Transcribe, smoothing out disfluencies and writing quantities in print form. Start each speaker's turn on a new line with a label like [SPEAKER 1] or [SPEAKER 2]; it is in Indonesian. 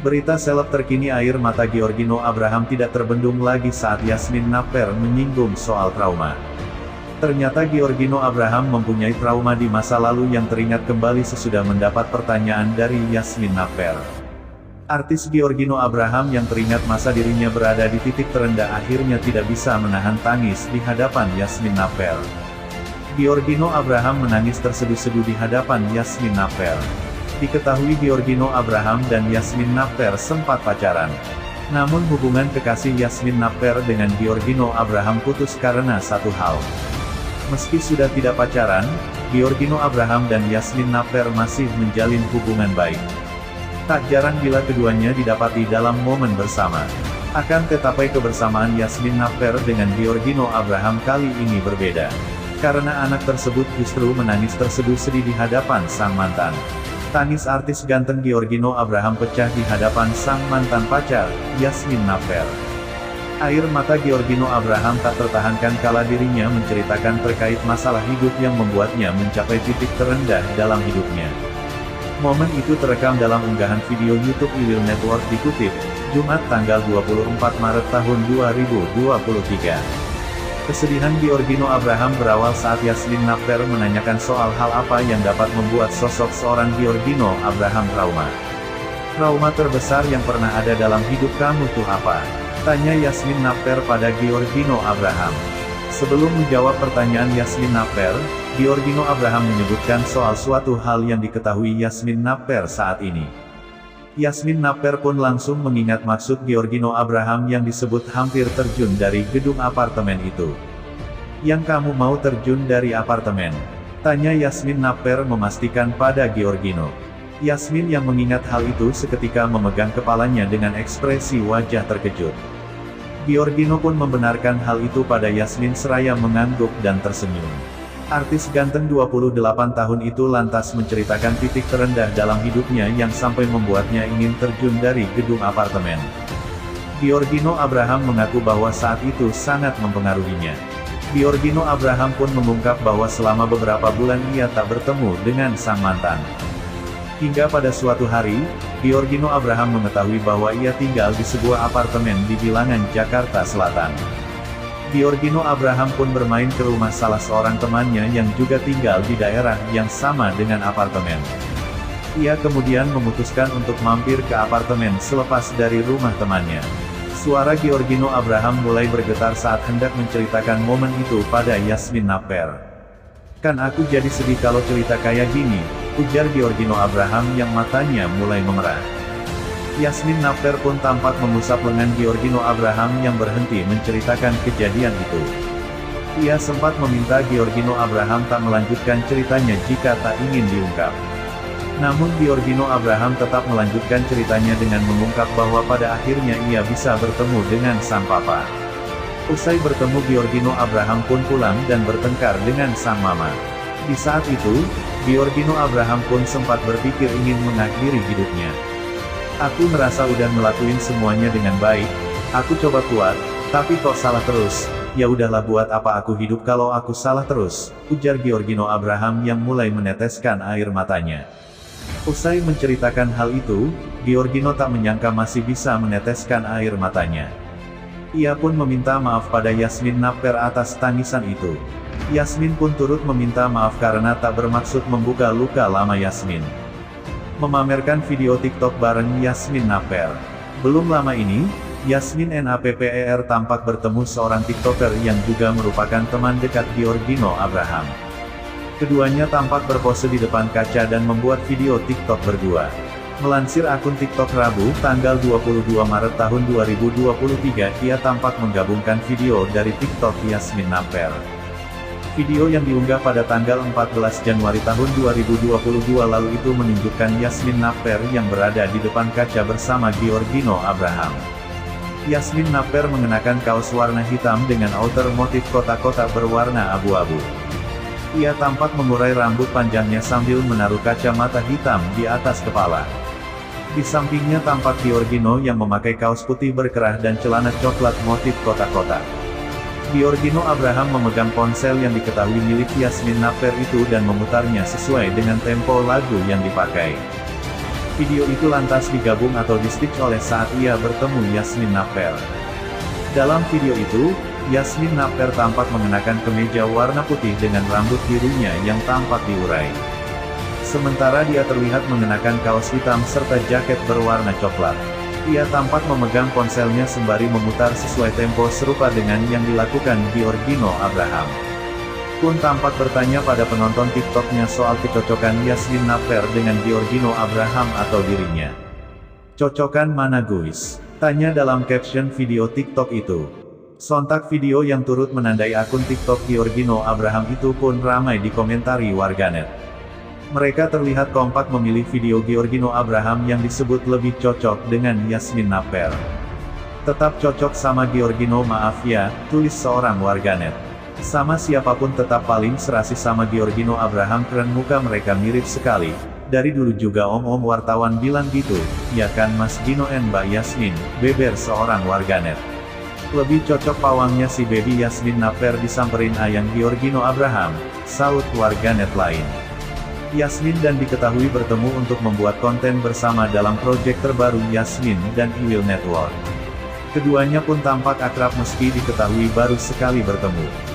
[SPEAKER 1] Berita seleb terkini air mata Giorgino Abraham tidak terbendung lagi saat Yasmin Napper menyinggung soal trauma. Ternyata Giorgino Abraham mempunyai trauma di masa lalu yang teringat kembali sesudah mendapat pertanyaan dari Yasmin Napper. Artis Giorgino Abraham yang teringat masa dirinya berada di titik terendah akhirnya tidak bisa menahan tangis di hadapan Yasmin Napper. Giorgino Abraham menangis terseduh-seduh di hadapan Yasmin Napper. Diketahui Giorgino Abraham dan Yasmin Napper sempat pacaran. Namun hubungan kekasih Yasmin Napper dengan Giorgino Abraham putus karena satu hal. Meski sudah tidak pacaran, Giorgino Abraham dan Yasmin Napper masih menjalin hubungan baik. Tak jarang bila keduanya didapati dalam momen bersama. Akan tetapi kebersamaan Yasmin Napper dengan Giorgino Abraham kali ini berbeda. Karena anak tersebut justru menangis terseduh-sedih di hadapan sang mantan. Tangis artis ganteng Giorgino Abraham pecah di hadapan sang mantan pacar, Yasmin Napper. Air mata Giorgino Abraham tak tertahankan kala dirinya menceritakan terkait masalah hidup yang membuatnya mencapai titik terendah dalam hidupnya. Momen itu terekam dalam unggahan video YouTube Ilil Network dikutip, Jumat tanggal 24 Maret tahun 2023. Kesedihan Giorgino Abraham berawal saat Yasmin Napper menanyakan soal hal apa yang dapat membuat sosok seorang Giorgino Abraham trauma. Trauma terbesar yang pernah ada dalam hidup kamu tuh apa? Tanya Yasmin Napper pada Giorgino Abraham. Sebelum menjawab pertanyaan Yasmin Napper, Giorgino Abraham menyebutkan soal suatu hal yang diketahui Yasmin Napper saat ini. Yasmin Napper pun langsung mengingat maksud Giorgino Abraham yang disebut hampir terjun dari gedung apartemen itu. Yang kamu mau terjun dari apartemen? Tanya Yasmin Napper memastikan pada Giorgino. Yasmin yang mengingat hal itu seketika memegang kepalanya dengan ekspresi wajah terkejut. Giorgino pun membenarkan hal itu pada Yasmin seraya mengangguk dan tersenyum. Artis ganteng 28 tahun itu lantas menceritakan titik terendah dalam hidupnya yang sampai membuatnya ingin terjun dari gedung apartemen. Giorgino Abraham mengaku bahwa saat itu sangat mempengaruhinya. Giorgino Abraham pun mengungkap bahwa selama beberapa bulan ia tak bertemu dengan sang mantan. Hingga pada suatu hari, Giorgino Abraham mengetahui bahwa ia tinggal di sebuah apartemen di Bilangan, Jakarta Selatan. Giorgino Abraham pun bermain ke rumah salah seorang temannya yang juga tinggal di daerah yang sama dengan apartemen. Ia kemudian memutuskan untuk mampir ke apartemen selepas dari rumah temannya. Suara Giorgino Abraham mulai bergetar saat hendak menceritakan momen itu pada Yasmin Napper. Kan aku jadi sedih kalau cerita kayak gini, ujar Giorgino Abraham yang matanya mulai memerah. Yasmin Napper pun tampak mengusap lengan Giorgino Abraham yang berhenti menceritakan kejadian itu. Ia sempat meminta Giorgino Abraham tak melanjutkan ceritanya jika tak ingin diungkap. Namun Giorgino Abraham tetap melanjutkan ceritanya dengan mengungkap bahwa pada akhirnya ia bisa bertemu dengan sang papa. Usai bertemu Giorgino Abraham pun pulang dan bertengkar dengan sang mama. Di saat itu, Giorgino Abraham pun sempat berpikir ingin mengakhiri hidupnya. Aku merasa udah ngelakuin semuanya dengan baik, aku coba kuat, tapi kok salah terus, ya udahlah buat apa aku hidup kalau aku salah terus, ujar Giorgino Abraham yang mulai meneteskan air matanya. Usai menceritakan hal itu, Giorgino tak menyangka masih bisa meneteskan air matanya. Ia pun meminta maaf pada Yasmin Napper atas tangisan itu. Yasmin pun turut meminta maaf karena tak bermaksud membuka luka lama Yasmin. Memamerkan video TikTok bareng Yasmin Napper. Belum lama ini, Yasmin Napper tampak bertemu seorang TikToker yang juga merupakan teman dekat Giorgino Abraham. Keduanya tampak berpose di depan kaca dan membuat video TikTok berdua. Melansir akun TikTok Rabu, tanggal 22 Maret tahun 2023, ia tampak menggabungkan video dari TikTok Yasmin Napper. Video yang diunggah pada tanggal 14 Januari tahun 2022 lalu itu menunjukkan Yasmin Napper yang berada di depan kaca bersama Giorgino Abraham. Yasmin Napper mengenakan kaos warna hitam dengan outer motif kotak-kotak berwarna abu-abu. Ia tampak mengurai rambut panjangnya sambil menaruh kacamata hitam di atas kepala. Di sampingnya tampak Giorgino yang memakai kaos putih berkerah dan celana coklat motif kotak-kotak. Giorgino Abraham memegang ponsel yang diketahui milik Yasmin Napper itu dan memutarnya sesuai dengan tempo lagu yang dipakai. Video itu lantas digabung atau di-stitch oleh saat ia bertemu Yasmin Napper. Dalam video itu, Yasmin Napper tampak mengenakan kemeja warna putih dengan rambut birunya yang tampak diurai. Sementara dia terlihat mengenakan kaos hitam serta jaket berwarna coklat. Ia tampak memegang ponselnya sembari memutar sesuai tempo serupa dengan yang dilakukan Giorgino Abraham. Pun tampak bertanya pada penonton TikToknya soal kecocokan Yasmin Napper dengan Giorgino Abraham atau dirinya. Cocokan mana guys? Tanya dalam caption video TikTok itu. Sontak video yang turut menandai akun TikTok Giorgino Abraham itu pun ramai dikomentari warganet. Mereka terlihat kompak memilih video Giorgino Abraham yang disebut lebih cocok dengan Yasmin Napper. Tetap cocok sama Giorgino maaf ya, tulis seorang warganet. Sama siapapun tetap paling serasi sama Giorgino Abraham keren muka mereka mirip sekali. Dari dulu juga om-om wartawan bilang gitu, ya kan Mas Gino and Mbak Yasmin, beber seorang warganet. Lebih cocok pawangnya si baby Yasmin Napper disamperin ayang Giorgino Abraham, saut warganet lain. Yasmin dan diketahui bertemu untuk membuat konten bersama dalam proyek terbaru Yasmin dan Iwil Network. Keduanya pun tampak akrab meski diketahui baru sekali bertemu.